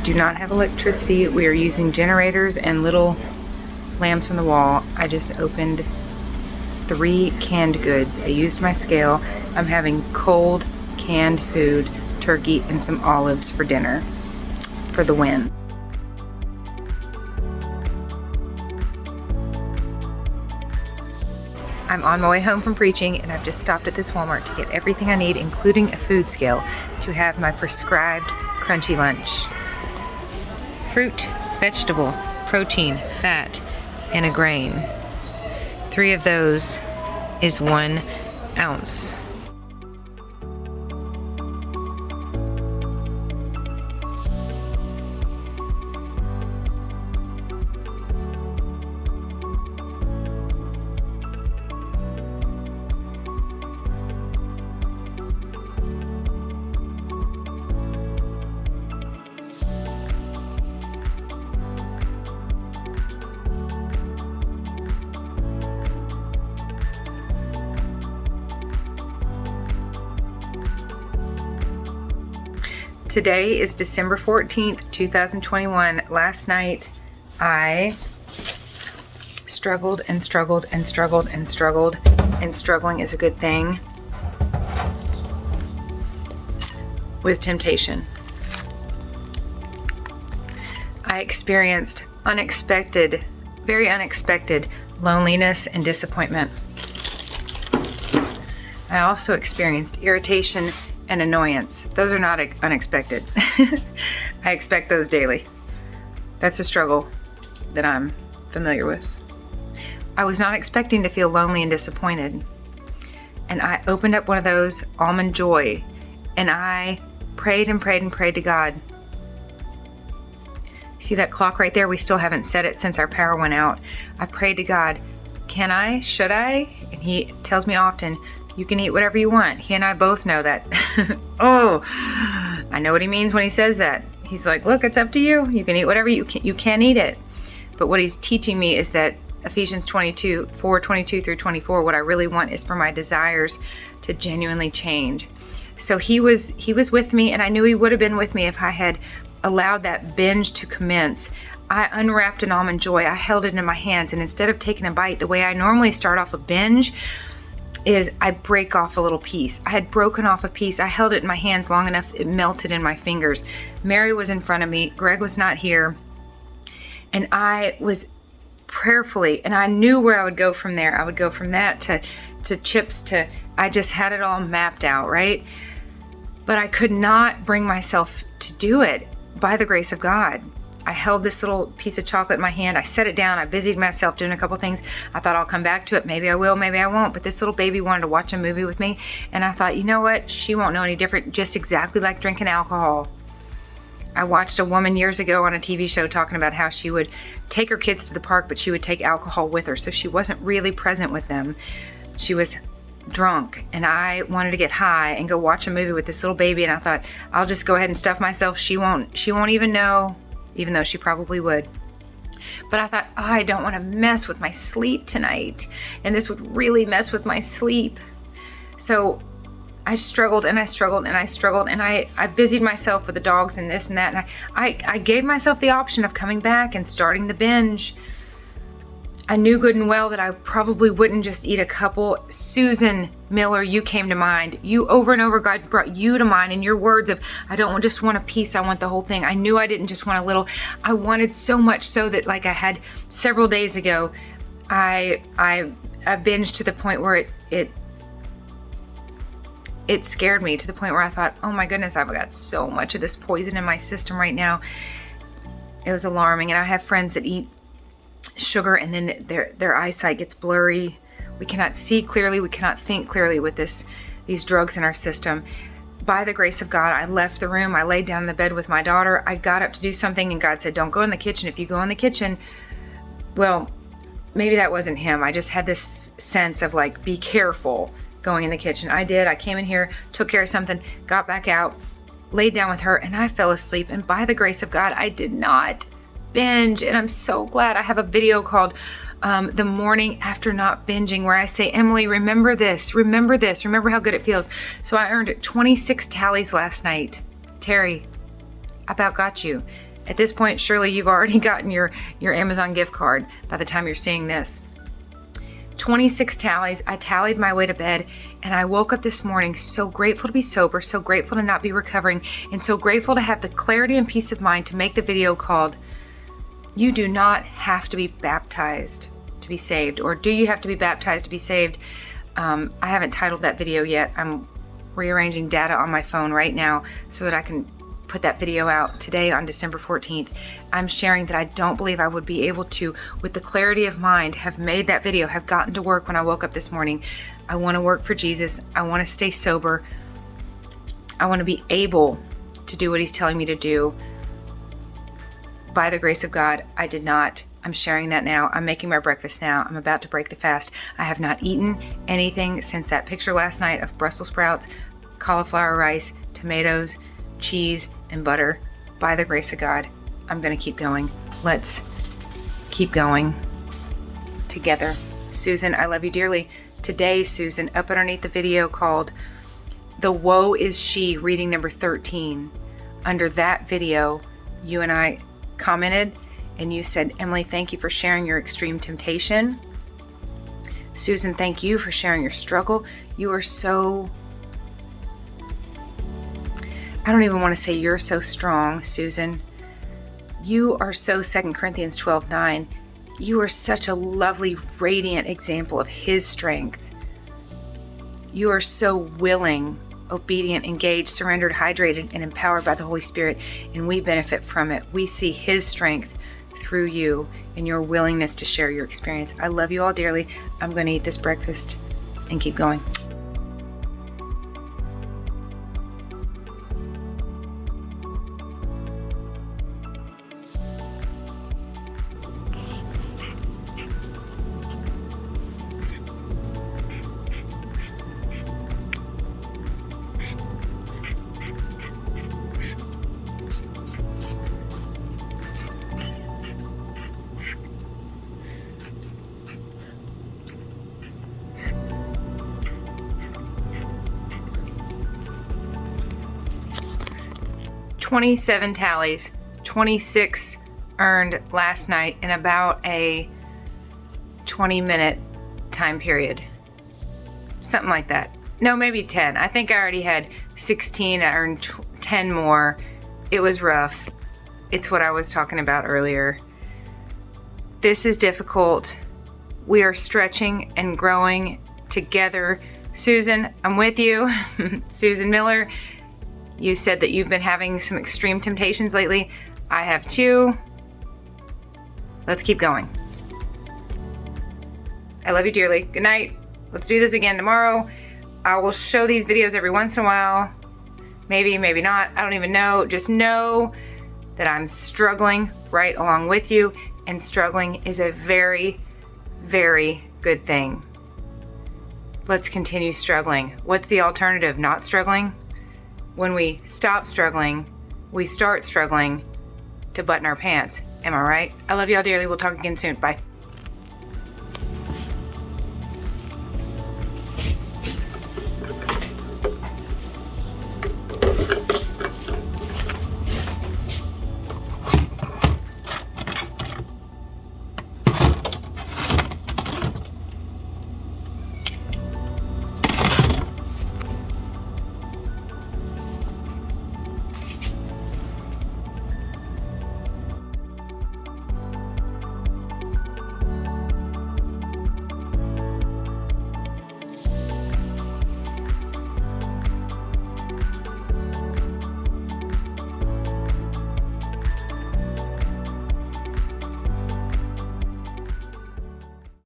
do not have electricity. We are using generators and little lamps on the wall. I just opened 3 canned goods. I used my scale. I'm having cold canned food, turkey, and some olives for dinner for the win. I'm on my way home from preaching, and I've just stopped at this Walmart to get everything I need, including a food scale, to have my prescribed crunchy lunch. Fruit, vegetable, protein, fat, and a grain. 3 of those is 1 ounce. Today is December 14th, 2021. Last night, I struggled and struggled and struggled and struggled, and struggling is a good thing, with temptation. I experienced unexpected, very unexpected loneliness and disappointment. I also experienced irritation and annoyance. Those are not unexpected. I expect those daily. That's a struggle that I'm familiar with. I was not expecting to feel lonely and disappointed. And I opened up one of those almond joy, and I prayed and prayed and prayed to God. See that clock right there? We still haven't set it since our power went out. I prayed to God, can I? Should I? And He tells me often, you can eat whatever you want. He and I both know that. Oh, I know what He means when He says that. He's like, look, it's up to you. You can eat whatever you can eat it. But what He's teaching me is that Ephesians 4:22 through 24, what I really want is for my desires to genuinely change. So He was with me, and I knew He would have been with me if I had allowed that binge to commence. I unwrapped an almond joy. I held it in my hands, and instead of taking a bite, the way I normally start off a binge is I break off a little piece. I had broken off a piece. I held it in my hands long enough, it melted in my fingers. Mary was in front of me. Greg was not here. And I was prayerfully, and I knew where I would go from there. I would go from that to chips to, I just had it all mapped out, right? But I could not bring myself to do it by the grace of God. I held this little piece of chocolate in my hand. I set it down. I busied myself doing a couple things. I thought I'll come back to it. Maybe I will, maybe I won't. But this little baby wanted to watch a movie with me. And I thought, you know what? She won't know any different. Just exactly like drinking alcohol. I watched a woman years ago on a TV show talking about how she would take her kids to the park, but she would take alcohol with her. So she wasn't really present with them. She was drunk, and I wanted to get high and go watch a movie with this little baby. And I thought, I'll just go ahead and stuff myself. She won't even know. Even though she probably would. But I thought, I don't want to mess with my sleep tonight. And this would really mess with my sleep. So I struggled and I struggled and I struggled, and I busied myself with the dogs and this and that. And I gave myself the option of coming back and starting the binge. I knew good and well that I probably wouldn't just eat a couple. Susan Miller, you came to mind. You over and over, God brought you to mind in your words of, I don't just want a piece, I want the whole thing. I knew I didn't just want a little. I wanted so much so that, like I had several days ago, I binged to the point where it scared me, to the point where I thought, oh my goodness, I've got so much of this poison in my system right now. It was alarming. And I have friends that eat sugar, and then their eyesight gets blurry. We cannot see clearly. We cannot think clearly with these drugs in our system. By the grace of God, I left the room. I laid down in the bed with my daughter. I got up to do something, and God said, don't go in the kitchen. If you go in the kitchen, well, maybe that wasn't Him. I just had this sense of like, be careful going in the kitchen. I did. I came in here, took care of something, got back out, laid down with her, and I fell asleep. And by the grace of God, I did not binge. And I'm so glad. I have a video called the morning after not binging, where I say, Emily, remember this, remember how good it feels. So I earned 26 tallies last night. Terry, I about got you. At this point, surely you've already gotten your Amazon gift card by the time you're seeing this. 26 tallies. I tallied my way to bed, and I woke up this morning so grateful to be sober, so grateful to not be recovering, and so grateful to have the clarity and peace of mind to make the video called "You Do Not Have to Be Baptized to Be Saved," or "Do You Have to Be Baptized to Be Saved?" I haven't titled that video yet. I'm rearranging data on my phone right now so that I can put that video out today on December 14th. I'm sharing that I don't believe I would be able to, with the clarity of mind, have made that video, have gotten to work when I woke up this morning. I want to work for Jesus. I want to stay sober. I want to be able to do what he's telling me to do. By the grace of God, I did not. I'm sharing that now. I'm making my breakfast now. I'm about to break the fast. I have not eaten anything since that picture last night of Brussels sprouts, cauliflower rice, tomatoes, cheese, and butter. By the grace of God, I'm going to keep going. Let's keep going together. Susan, I love you dearly. Today, Susan, up underneath the video called "The Woe Is She," reading number 13. Under that video, you and I commented, and you said, "Emily, thank you for sharing your extreme temptation." Susan, thank you for sharing your struggle. You are so, I don't even want to say you're so strong, Susan. You are so 2 Corinthians 12:9. You are such a lovely, radiant example of his strength. You are so willing, obedient, engaged, surrendered, hydrated, and empowered by the Holy Spirit, and we benefit from it. We see his strength through you and your willingness to share your experience. I love you all dearly. I'm going to eat this breakfast and keep going. $27 tallies, 26 earned last night in about a 20-minute time period. Something like that. No, maybe 10. I think I already had 16. I earned 10 more. It was rough. It's what I was talking about earlier. This is difficult. We are stretching and growing together. Susan, I'm with you. Susan Miller, you said that you've been having some extreme temptations lately. I have too. Let's keep going. I love you dearly. Good night. Let's do this again tomorrow. I will show these videos every once in a while. Maybe, maybe not. I don't even know. Just know that I'm struggling right along with you, and struggling is a very, very good thing. Let's continue struggling. What's the alternative? Not struggling? When we stop struggling, we start struggling to button our pants. Am I right? I love y'all dearly. We'll talk again soon. Bye.